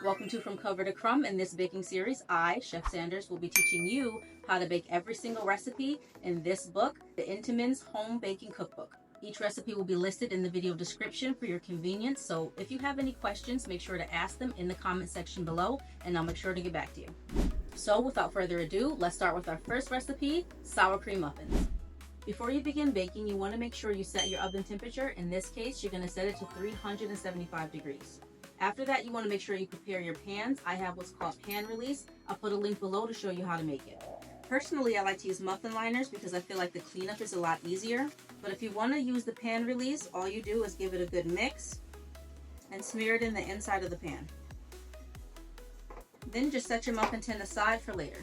Welcome to From Cover to Crumb. In this baking series, I, Chef Sanders, will be teaching you how to bake every single recipe in this book, the Entenmann's Home Baking Cookbook. Each recipe will be listed in the video description for your convenience, so if you have any questions, make sure to ask them in the comment section below, and I'll make sure to get back to you. So without further ado, let's start with our first recipe, sour cream muffins. Before you begin baking, you want to make sure you set your oven temperature. In this case, you're going to set it to 375 degrees. After that, you want to make sure you prepare your pans. I have what's called pan release. I'll put a link below to show you how to make it. Personally, I like to use muffin liners because I feel like the cleanup is a lot easier. But if you want to use the pan release, all you do is give it a good mix and smear it in the inside of the pan. Then just set your muffin tin aside for later.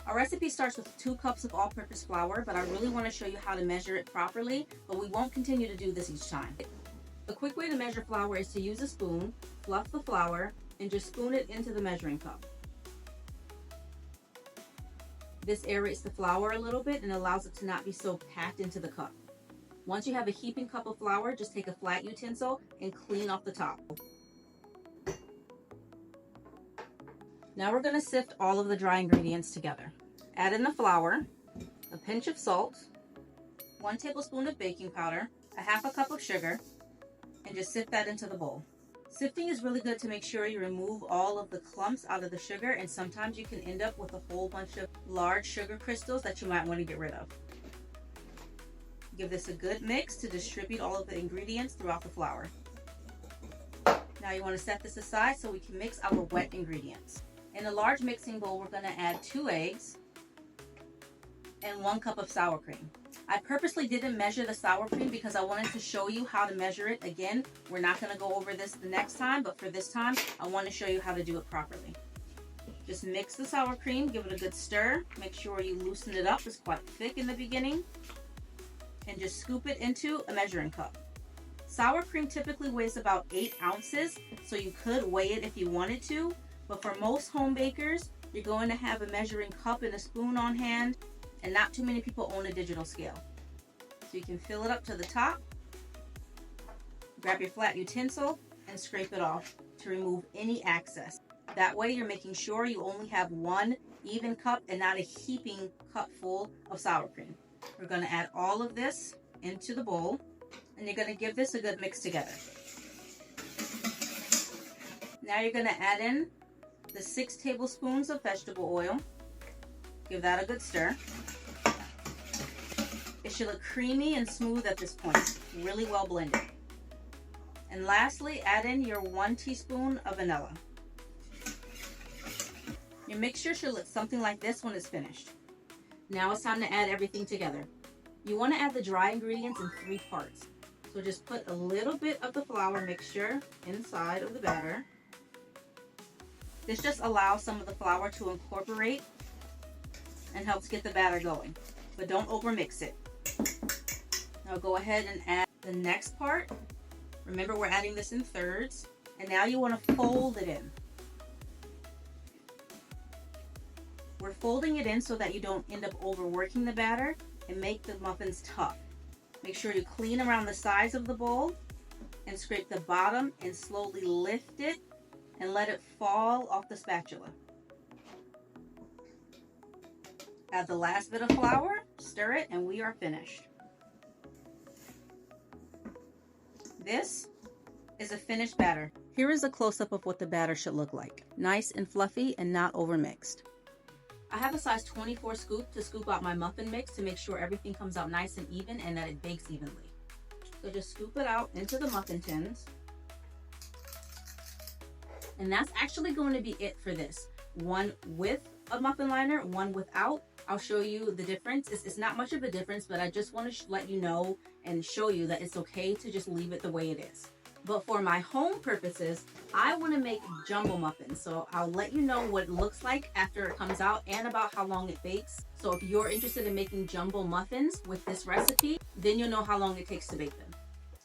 Our recipe starts with 2 cups of all-purpose flour, but I really want to show you how to measure it properly, but we won't continue to do this each time. A quick way to measure flour is to use a spoon, fluff the flour, and just spoon it into the measuring cup. This aerates the flour a little bit and allows it to not be so packed into the cup. Once you have a heaping cup of flour, just take a flat utensil and clean off the top. Now we're going to sift all of the dry ingredients together. Add in the flour, a pinch of salt, 1 tablespoon of baking powder, a half a cup of sugar, and just sift that into the bowl. Sifting is really good to make sure you remove all of the clumps out of the sugar, and sometimes you can end up with a whole bunch of large sugar crystals that you might want to get rid of. Give this a good mix to distribute all of the ingredients throughout the flour. Now you want to set this aside so we can mix our wet ingredients. In a large mixing bowl, we're going to add 2 eggs and 1 cup of sour cream. I purposely didn't measure the sour cream because I wanted to show you how to measure it. Again, we're not going to go over this the next time, but for this time, I want to show you how to do it properly. Just mix the sour cream, give it a good stir. Make sure you loosen it up. It's quite thick in the beginning. And just scoop it into a measuring cup. Sour cream typically weighs about 8 ounces, so you could weigh it if you wanted to. But for most home bakers, you're going to have a measuring cup and a spoon on hand, and not too many people own a digital scale. So you can fill it up to the top, grab your flat utensil, and scrape it off to remove any excess. That way you're making sure you only have 1 even cup and not a heaping cup full of sour cream. We're going to add all of this into the bowl, and you're going to give this a good mix together. Now you're going to add in the 6 tablespoons of vegetable oil. Give that a good stir. It should look creamy and smooth at this point, really well blended. And lastly, add in your 1 teaspoon of vanilla. Your mixture should look something like this when it's finished. Now it's time to add everything together. You want to add the dry ingredients in 3 parts. So just put a little bit of the flour mixture inside of the batter. This just allows some of the flour to incorporate and helps get the batter going, but don't overmix it. Now go ahead and add the next part. Remember, we're adding this in thirds, and now you want to fold it in. We're folding it in so that you don't end up overworking the batter and make the muffins tough. Make sure you clean around the sides of the bowl and scrape the bottom and slowly lift it and let it fall off the spatula. Add the last bit of flour, stir it, and we are finished. This is a finished batter. Here is a close-up of what the batter should look like. Nice and fluffy and not overmixed. I have a size 24 scoop to scoop out my muffin mix to make sure everything comes out nice and even and that it bakes evenly. So just scoop it out into the muffin tins. And that's actually going to be it for this. 1 with a muffin liner, 1 without. I'll show you the difference. It's not much of a difference, but I just want to let you know and show you that it's okay to just leave it the way it is. But for my home purposes, I want to make jumbo muffins. So I'll let you know what it looks like after it comes out and about how long it bakes. So if you're interested in making jumbo muffins with this recipe, then you'll know how long it takes to bake them.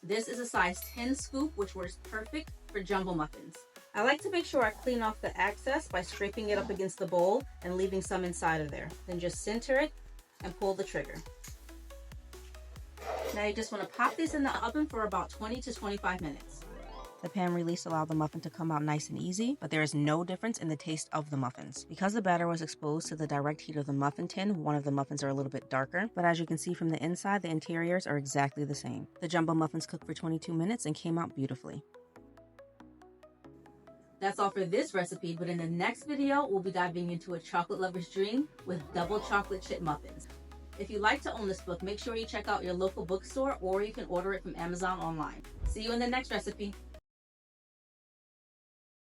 This is a size 10 scoop, which works perfect for jumbo muffins. I like to make sure I clean off the excess by scraping it up against the bowl and leaving some inside of there. Then just center it and pull the trigger. Now you just want to pop these in the oven for about 20 to 25 minutes. The pan release allowed the muffin to come out nice and easy, but there is no difference in the taste of the muffins. Because the batter was exposed to the direct heat of the muffin tin, one of the muffins are a little bit darker, but as you can see from the inside, the interiors are exactly the same. The jumbo muffins cooked for 22 minutes and came out beautifully. That's all for this recipe, but in the next video, we'll be diving into a chocolate lover's dream with double chocolate chip muffins. If you'd like to own this book, make sure you check out your local bookstore or you can order it from Amazon online. See you in the next recipe.